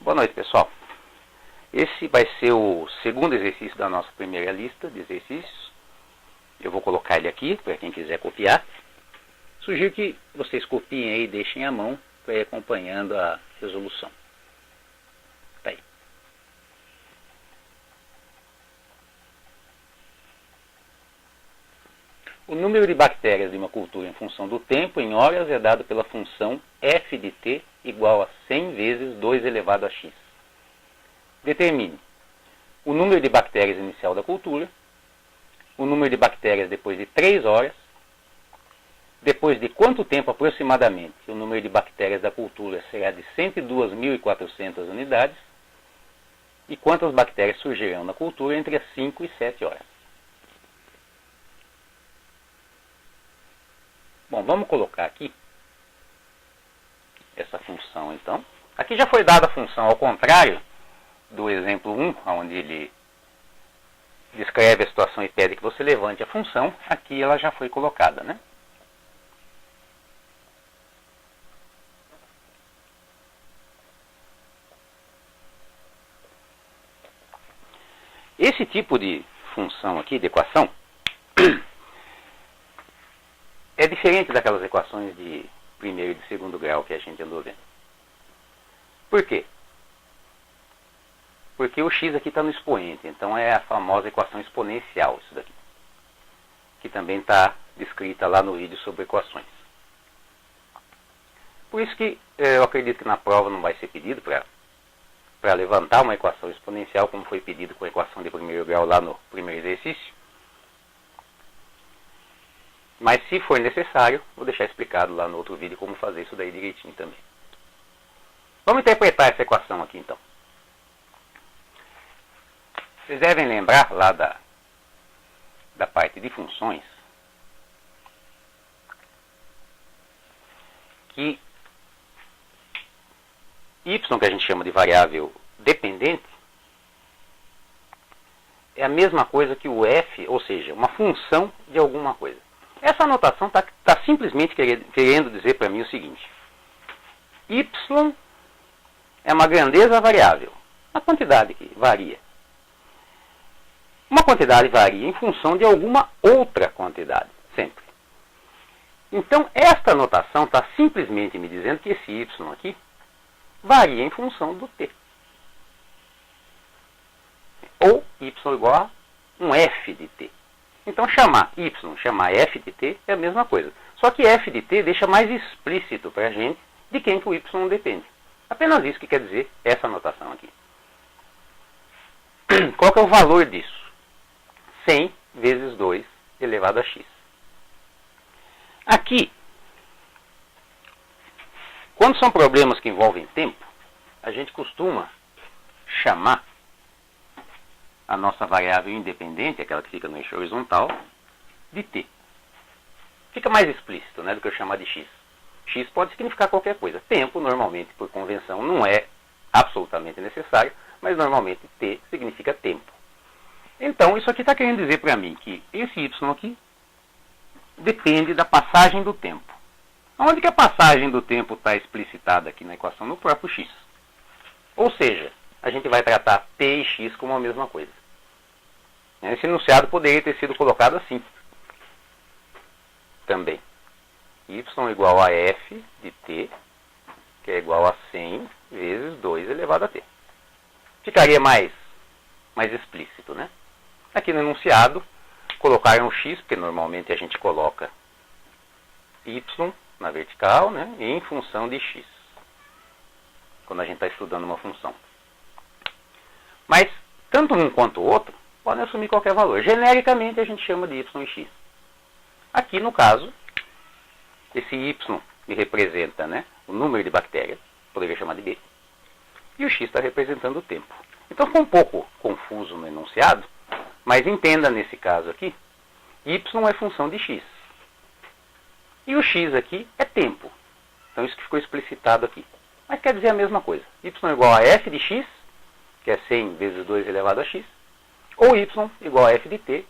Boa noite, pessoal. Esse vai ser o segundo exercício da nossa primeira lista de exercícios. Eu vou colocar ele aqui para quem quiser copiar. Sugiro que vocês copiem aí e deixem à mão para ir acompanhando a resolução. Tá aí. O número de bactérias de uma cultura em função do tempo em horas é dado pela função f de t igual a 100 vezes 2 elevado a x. Determine o número de bactérias inicial da cultura, o número de bactérias depois de 3 horas, depois de quanto tempo aproximadamente o número de bactérias da cultura será de 102.400 unidades e quantas bactérias surgirão na cultura entre as 5 e 7 horas. Bom, vamos colocar aqui essa função então. Aqui já foi dada a função ao contrário do exemplo 1, onde ele descreve a situação e pede que você levante a função. Aqui ela já foi colocada, né? Esse tipo de função aqui, de equação, é diferente daquelas equações de primeiro e de segundo grau que a gente andou vendo. Por quê? Porque o x aqui está no expoente, então é a famosa equação exponencial, isso daqui. Que também está descrita lá no vídeo sobre equações. Por isso que eu acredito que na prova não vai ser pedido para levantar uma equação exponencial, como foi pedido com a equação de primeiro grau lá no primeiro exercício. Mas se for necessário, vou deixar explicado lá no outro vídeo como fazer isso daí direitinho também. Vamos interpretar essa equação aqui então. Vocês devem lembrar lá da parte de funções que y, que a gente chama de variável dependente, é a mesma coisa que o f, ou seja, uma função de alguma coisa. Essa anotação está simplesmente querendo dizer para mim o seguinte: y é uma grandeza variável, uma quantidade que varia. Uma quantidade varia em função de alguma outra quantidade, sempre. Então, esta anotação está simplesmente me dizendo que esse y aqui varia em função do t. Ou y igual a um f de t. Então, chamar y, chamar f de t é a mesma coisa. Só que f de t deixa mais explícito para a gente de quem que o y depende. Apenas isso que quer dizer essa anotação aqui. Qual que é o valor disso? 100 vezes 2 elevado a x. Aqui, quando são problemas que envolvem tempo, a gente costuma chamar a nossa variável independente, aquela que fica no eixo horizontal, de t. Fica mais explícito, né, do que eu chamar de x. X pode significar qualquer coisa. Tempo, normalmente, por convenção, não é absolutamente necessário, mas normalmente t significa tempo. Então, isso aqui está querendo dizer para mim que esse y aqui depende da passagem do tempo. Onde que a passagem do tempo está explicitada aqui na equação? No próprio x. Ou seja, a gente vai tratar t e x como a mesma coisa. Esse enunciado poderia ter sido colocado assim. Também. Y igual a f de t, que é igual a 100 vezes 2 elevado a t. Ficaria mais explícito, né? Aqui no enunciado, colocaram x, porque normalmente a gente coloca y na vertical, né, em função de x, quando a gente está estudando uma função. Mas, tanto um quanto o outro, podem assumir qualquer valor. Genericamente, a gente chama de y e x. Aqui, no caso, esse y me representa, né, o número de bactérias, poderia chamar de b, e o x está representando o tempo. Então, ficou um pouco confuso no enunciado, mas entenda nesse caso aqui, y é função de x. E o x aqui é tempo. Então isso que ficou explicitado aqui. Mas quer dizer a mesma coisa. Y igual a f de x, que é 100 vezes 2 elevado a x, ou y igual a f de t,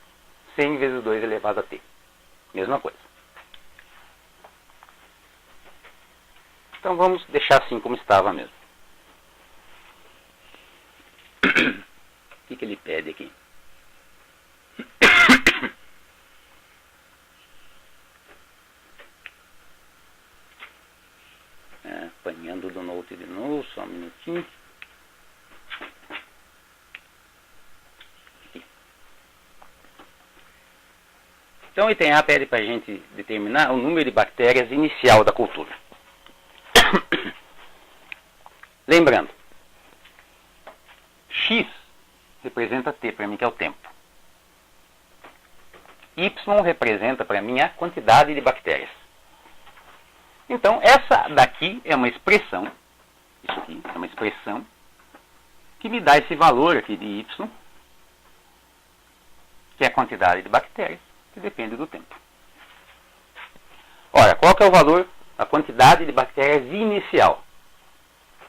100 vezes 2 elevado a t. Mesma coisa. Então vamos deixar assim como estava mesmo. que ele pede aqui? Apanhando do note de novo, só um minutinho. Aqui. Então o item A pede para a gente determinar o número de bactérias inicial da cultura. Lembrando, X representa T para mim, que é o tempo. Y representa para mim a quantidade de bactérias. Então, essa daqui é uma expressão, isso aqui é uma expressão, que me dá esse valor aqui de Y, que é a quantidade de bactérias, que depende do tempo. Ora, qual que é o valor, a quantidade de bactérias inicial?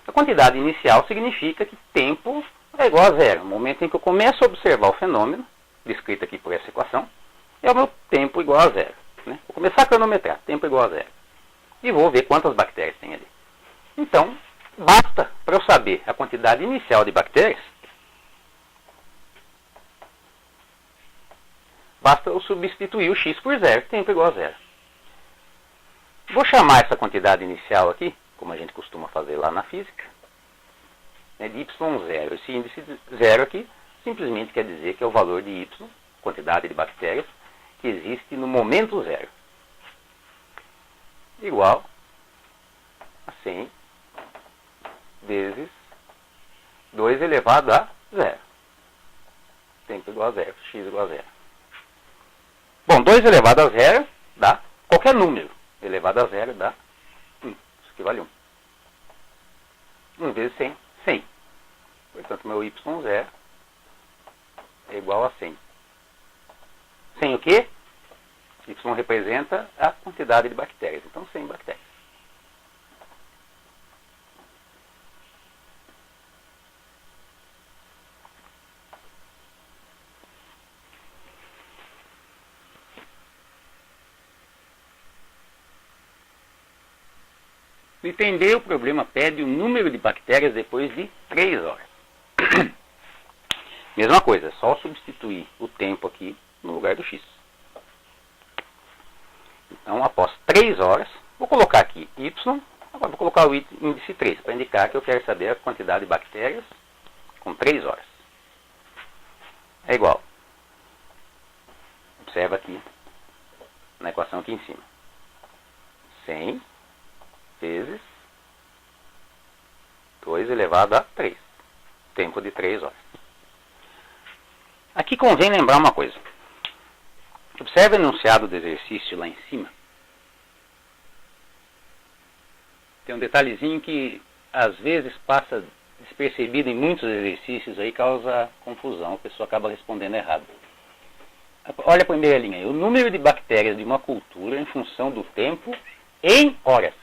A quantidade inicial significa que tempo é igual a zero. No momento em que eu começo a observar o fenômeno, descrito aqui por essa equação, é o meu tempo igual a zero. Né? Vou começar a cronometrar, tempo igual a zero. E vou ver quantas bactérias tem ali. Então, basta para eu saber a quantidade inicial de bactérias, basta eu substituir o x por zero, tempo igual a zero. Vou chamar essa quantidade inicial aqui, como a gente costuma fazer lá na física, de y0. Esse índice 0 aqui simplesmente quer dizer que é o valor de y, quantidade de bactérias, que existe no momento zero. Igual a 100 vezes 2 elevado a zero. Tempo igual a zero, x igual a zero. Bom, 2 elevado a zero dá qualquer número. Elevado a zero dá 1. Isso aqui vale 1. 1 vezes 100, 100. Portanto, meu y0 é igual a 100. 100 o quê? Y representa a quantidade de bactérias. Então, 100 bactérias. No item D, o problema pede o número de bactérias depois de 3 horas. Mesma coisa, é só substituir o tempo aqui no lugar do x. Então, após 3 horas, vou colocar aqui y, agora vou colocar o índice 3, para indicar que eu quero saber a quantidade de bactérias com 3 horas. É igual. Observa aqui, na equação aqui em cima. 100 vezes 2 elevado a 3. Tempo de 3 horas. Aqui convém lembrar uma coisa. Observe o enunciado do exercício lá em cima. Tem um detalhezinho que às vezes passa despercebido em muitos exercícios aí, causa confusão, a pessoa acaba respondendo errado. Olha a primeira linha aí. O número de bactérias de uma cultura em função do tempo em horas.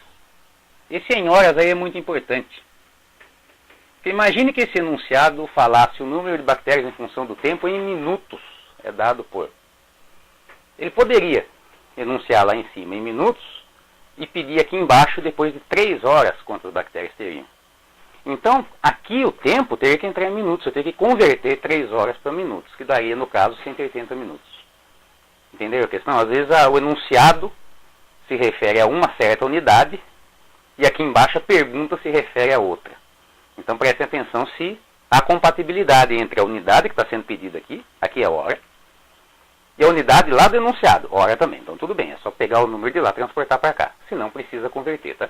Esse em horas aí é muito importante. Porque imagine que esse enunciado falasse o número de bactérias em função do tempo em minutos. É dado por... Ele poderia enunciar lá em cima em minutos e pedir aqui embaixo, depois de 3 horas, quantas bactérias teriam. Então, aqui o tempo teria que entrar em minutos. Eu teria que converter 3 horas para minutos, que daria, no caso, 180 minutos. Entenderam a questão? Às vezes o enunciado se refere a uma certa unidade e aqui embaixo a pergunta se refere a outra. Então, prestem atenção se há compatibilidade entre a unidade que está sendo pedida aqui é a hora, e a unidade lá do enunciado, hora também. Então, tudo bem, é só pegar o número de lá e transportar para cá. Se não, precisa converter, tá?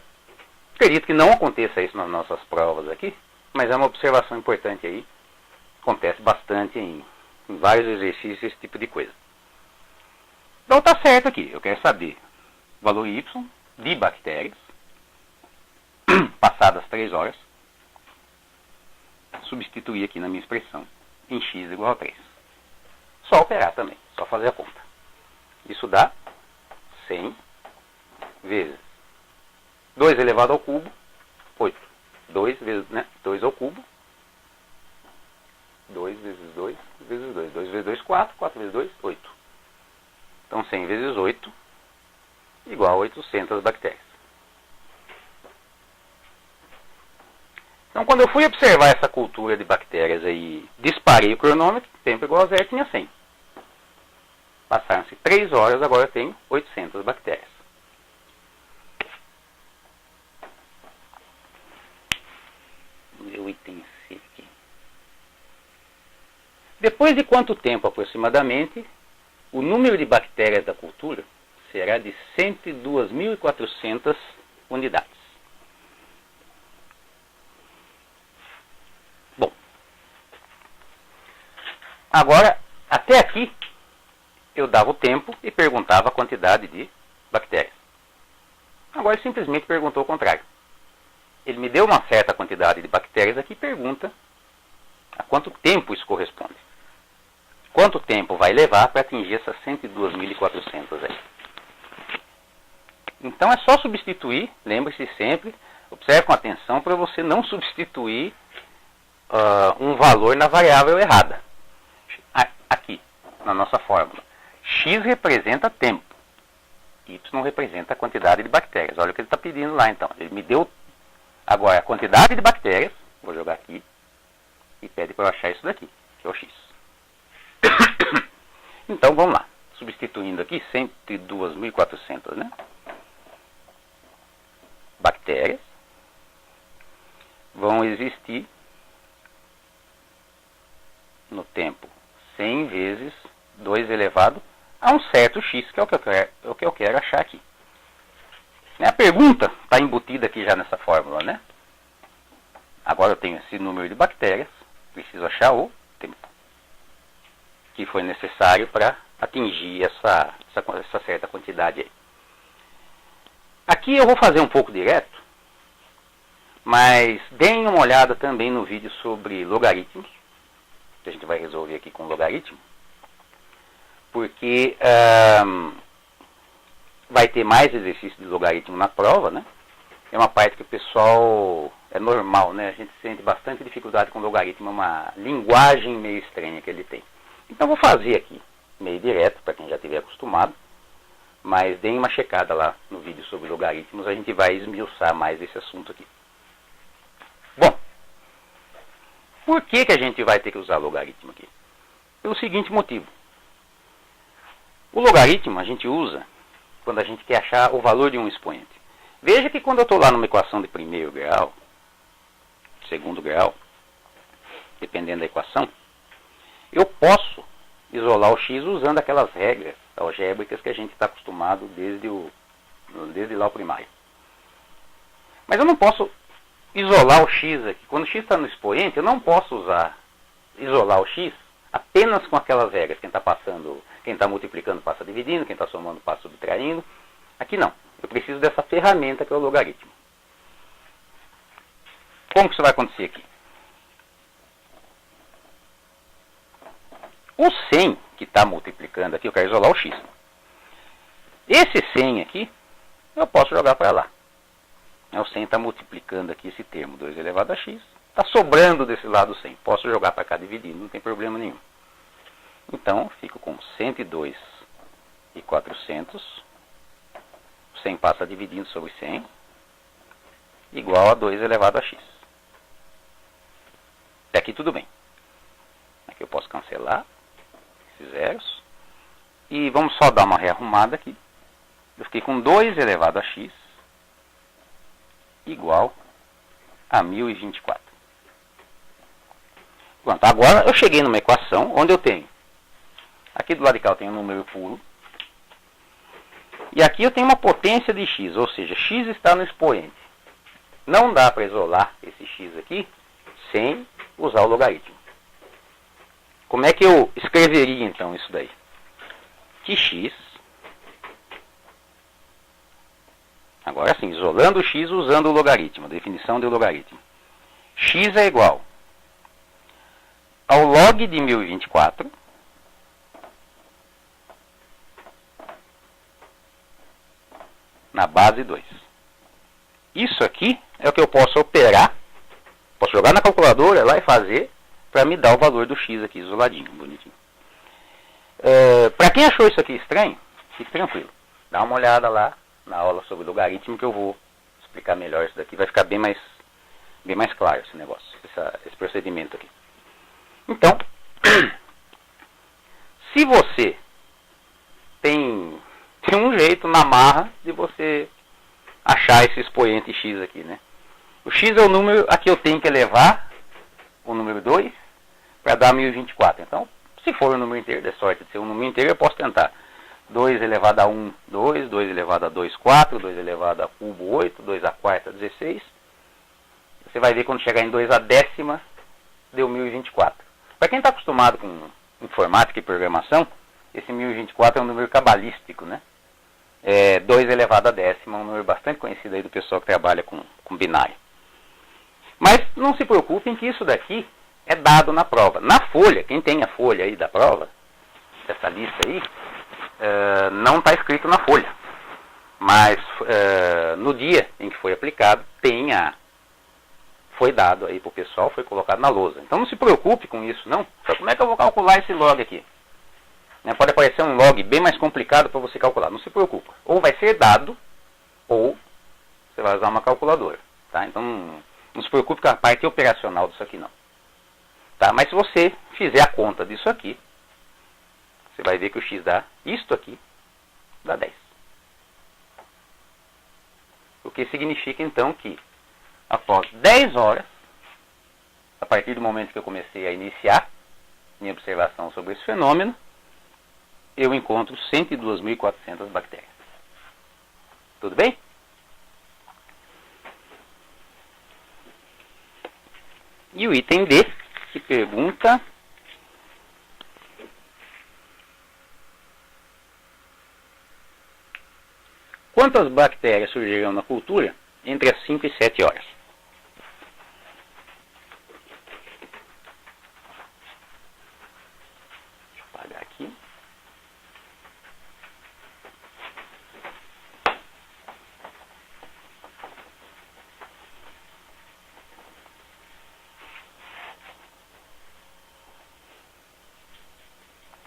Acredito que não aconteça isso nas nossas provas aqui, mas é uma observação importante aí. Acontece bastante em vários exercícios esse tipo de coisa. Então, tá certo aqui. Eu quero saber o valor Y de bactérias, passadas 3 horas, substituir aqui na minha expressão em x igual a 3. Só operar também, só fazer a conta. Isso dá 100 vezes 2 elevado ao cubo, 8. 2 vezes, 2 ao cubo. 2 vezes 2 vezes 2. 2 vezes 2, 4. 4 vezes 2, 8. Então 100 vezes 8 igual a 800 bactérias. Então, quando eu fui observar essa cultura de bactérias aí, disparei o cronômetro, tempo igual a zero, tinha 100. Passaram-se 3 horas, agora eu tenho 800 bactérias. Meu item C aqui. Depois de quanto tempo, aproximadamente, o número de bactérias da cultura será de 102.400 unidades. Bom, agora, até aqui, eu dava o tempo e perguntava a quantidade de bactérias. Agora ele simplesmente perguntou o contrário. Ele me deu uma certa quantidade de bactérias aqui e pergunta a quanto tempo isso corresponde. Quanto tempo vai levar para atingir essas 102.400 aí. Então é só substituir, lembre-se sempre, observe com atenção para você não substituir um valor na variável errada. Aqui, na nossa fórmula. X representa tempo. Y representa a quantidade de bactérias. Olha o que ele está pedindo lá, então. Ele me deu agora a quantidade de bactérias. Vou jogar aqui. E pede para eu achar isso daqui, que é o X. Então, vamos lá. Substituindo aqui, 102.400, né? Bactérias vão existir no tempo 100 vezes 2 elevado a um certo x, que é o que eu quero achar aqui. A pergunta está embutida aqui já nessa fórmula, né? Agora eu tenho esse número de bactérias, preciso achar o tempo que foi necessário para atingir essa certa quantidade aí. Aqui eu vou fazer um pouco direto, mas deem uma olhada também no vídeo sobre logaritmos, que a gente vai resolver aqui com logaritmo, porque vai ter mais exercício de logaritmo na prova, né? É uma parte que o pessoal, é normal, né? A gente sente bastante dificuldade com logaritmo, é uma linguagem meio estranha que ele tem. Então vou fazer aqui, meio direto, para quem já estiver acostumado, mas deem uma checada lá no vídeo sobre logaritmos, a gente vai esmiuçar mais esse assunto aqui. Bom, por que a gente vai ter que usar logaritmo aqui? Pelo seguinte motivo. O logaritmo a gente usa quando a gente quer achar o valor de um expoente. Veja que quando eu estou lá numa equação de primeiro grau, segundo grau, dependendo da equação, eu posso isolar o x usando aquelas regras algébricas que a gente está acostumado desde lá o primário. Mas eu não posso isolar o x aqui. Quando o x está no expoente, eu não posso isolar o x apenas com aquelas regras. Quem está multiplicando passa dividindo, quem está somando passa subtraindo. Aqui não. Eu preciso dessa ferramenta que é o logaritmo. Como que isso vai acontecer aqui? O 100 que está multiplicando aqui, eu quero isolar o x. Esse 100 aqui, eu posso jogar para lá. O 100 está multiplicando aqui esse termo, 2 elevado a x. Está sobrando desse lado 100. Posso jogar para cá dividindo, não tem problema nenhum. Então, fico com 102.400. 100 passa dividindo sobre 100. Igual a 2 elevado a x. Até aqui tudo bem. Aqui eu posso cancelar esses zeros. E vamos só dar uma rearrumada aqui. Eu fiquei com 2 elevado a x igual a 1024. Pronto, agora eu cheguei numa equação onde eu tenho, aqui do lado de cá eu tenho um número puro, e aqui eu tenho uma potência de x, ou seja, x está no expoente. Não dá para isolar esse x aqui sem usar o logaritmo. Como é que eu escreveria então isso daí? Que x, agora sim, isolando o x usando o logaritmo, a definição do logaritmo. X é igual ao log de 1024 na base 2. Isso aqui é o que eu posso operar, posso jogar na calculadora lá e fazer para me dar o valor do x aqui isoladinho, bonitinho. Para quem achou isso aqui estranho, fique tranquilo. Dá uma olhada lá na aula sobre logaritmo que eu vou explicar melhor isso daqui. Vai ficar bem mais bem mais claro esse negócio, esse procedimento aqui. Então, se você tem um jeito na marra de você achar esse expoente x aqui, né? O x é o número a que eu tenho que elevar o número 2 para dar 1024. Então, se for um número inteiro, der sorte de ser um número inteiro, eu posso tentar 2 elevado a 1, 2, 2 elevado a 2, 4, 2 elevado a cubo, 8, 2 a quarta, 16. Você vai ver quando chegar em 2 a décima, deu 1024. Para quem está acostumado com informática e programação, esse 1024 é um número cabalístico, né? 2 elevado a décima, um número bastante conhecido aí do pessoal que trabalha com binário. Mas não se preocupem que isso daqui é dado na prova. Na folha, quem tem a folha aí da prova, dessa lista aí, não está escrito na folha. Mas no dia em que foi aplicado, foi dado aí para o pessoal, foi colocado na lousa. Então não se preocupe com isso, não. Então, como é que eu vou calcular esse log aqui? Pode aparecer um log bem mais complicado para você calcular. Não se preocupe. Ou vai ser dado, ou você vai usar uma calculadora. Tá? Então não se preocupe com a parte operacional disso aqui, não. Tá? Mas se você fizer a conta disso aqui, você vai ver que o x dá isto aqui, dá 10. O que significa, então, que após 10 horas, a partir do momento que eu comecei a iniciar minha observação sobre esse fenômeno, eu encontro 102.400 bactérias. Tudo bem? E o item D, que pergunta: quantas bactérias surgirão na cultura entre as 5 e 7 horas? Deixa eu apagar aqui.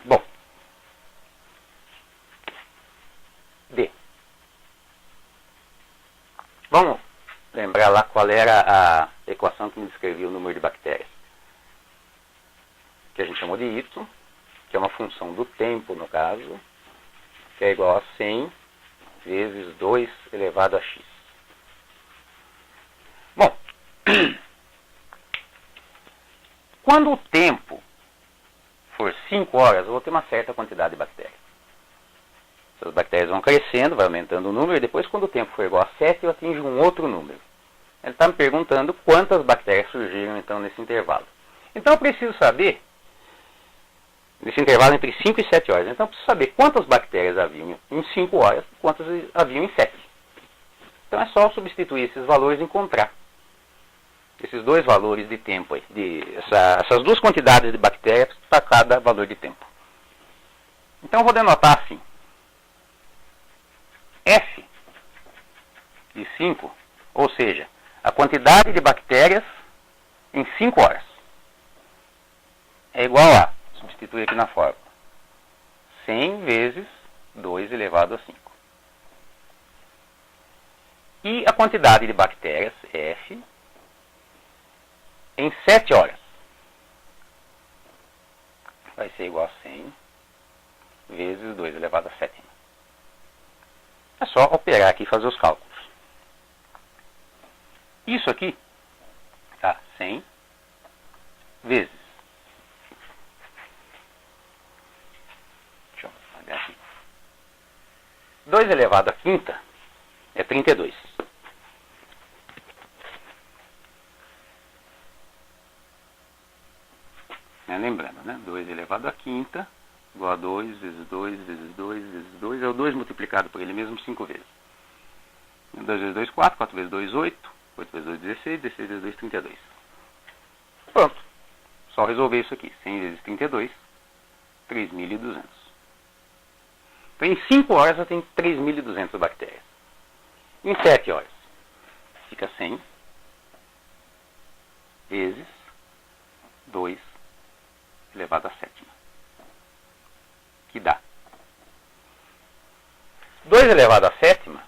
Bom, D. Vamos lembrar lá qual era a equação que me descrevia o número de bactérias. Que a gente chamou de Y, que é uma função do tempo, no caso, que é igual a 100 vezes 2 elevado a x. Bom, quando o tempo for 5 horas, eu vou ter uma certa quantidade de bactérias. Essas bactérias vão crescendo, vai aumentando o número, e depois, quando o tempo for igual a 7, eu atinjo um outro número. Ele está me perguntando quantas bactérias surgiram, então, nesse intervalo. Então, eu preciso saber, nesse intervalo entre 5 e 7 horas, então, eu preciso saber quantas bactérias haviam em 5 horas e quantas haviam em 7. Então, é só substituir esses valores e encontrar esses dois valores de tempo aí, essas duas quantidades de bactérias para cada valor de tempo. Então, eu vou denotar assim: F de 5, ou seja, a quantidade de bactérias em 5 horas, é igual a, substituir aqui na fórmula, 100 vezes 2 elevado a 5. E a quantidade de bactérias, F, em 7 horas, vai ser igual a 100 vezes 2 elevado a 7. É só operar aqui e fazer os cálculos. Isso aqui, tá, 100 vezes. Deixa eu apagar aqui. 2 elevado a quinta é 32. Lembrando, né? 2 elevado a quinta igual a 2 vezes 2 vezes 2 vezes 2. É o 2 multiplicado por ele mesmo 5 vezes. 2 vezes 2, 4. 4 vezes 2, 8. 8 vezes 2, 16. 16 vezes 2, 32. Pronto. Só resolver isso aqui. 100 vezes 32, 3.200. Então, em 5 horas eu tenho 3.200 bactérias. Em 7 horas, fica 100 vezes 2 elevado a sétima, que dá 2 elevado a sétima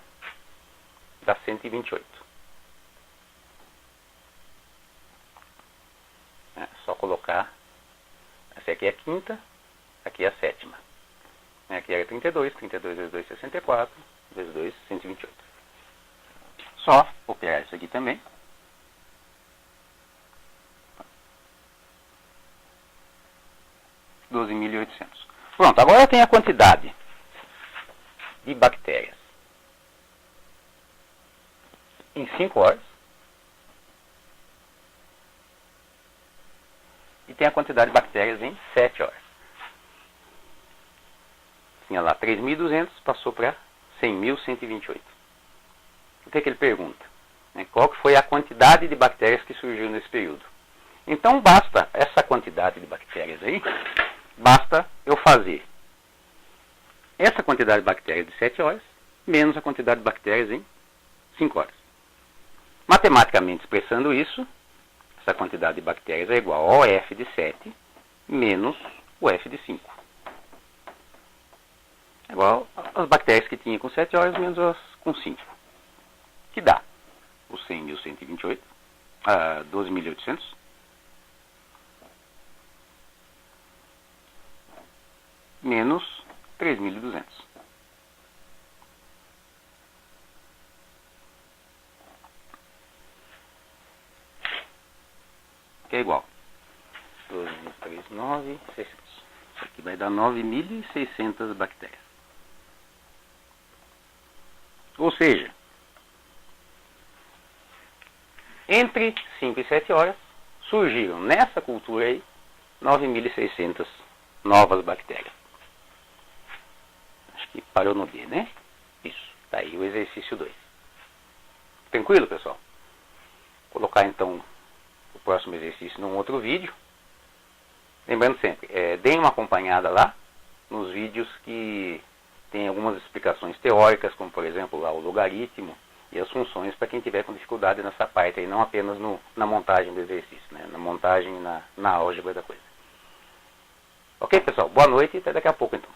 dá 128. só colocar. Essa aqui é a quinta, aqui é a sétima. Aqui era 32, 32 vezes 2, 64, vezes 2, 128. Só operar isso aqui também. (12.800). Pronto, agora tem a quantidade de bactérias em 5 horas. E tem a quantidade de bactérias em 7 horas. Tinha lá 3.200, passou para 100.128. O que ele pergunta? Qual que foi a quantidade de bactérias que surgiu nesse período? Então basta essa quantidade de bactérias aí, basta eu fazer essa quantidade de bactérias de 7 horas, menos a quantidade de bactérias em 5 horas. Matematicamente expressando isso, essa quantidade de bactérias é igual ao F de 7 menos o F de 5. É igual às bactérias que tinha com 7 horas menos as com 5. Que dá o 100.128, 12.800. Menos 3.200. Que é igual. 12 vezes 3, 9.600. Isso aqui vai dar 9.600 bactérias. Ou seja, entre 5 e 7 horas, surgiram nessa cultura aí 9.600 novas bactérias. Acho que parou no D, né? Isso. Tá aí o exercício 2. Tranquilo, pessoal? Vou colocar então o próximo exercício num outro vídeo. Lembrando sempre, deem uma acompanhada lá nos vídeos que tem algumas explicações teóricas, como por exemplo lá o logaritmo e as funções para quem tiver com dificuldade nessa parte aí, não apenas na montagem do exercício, né? Na montagem, na álgebra da coisa. Ok, pessoal? Boa noite e até daqui a pouco então.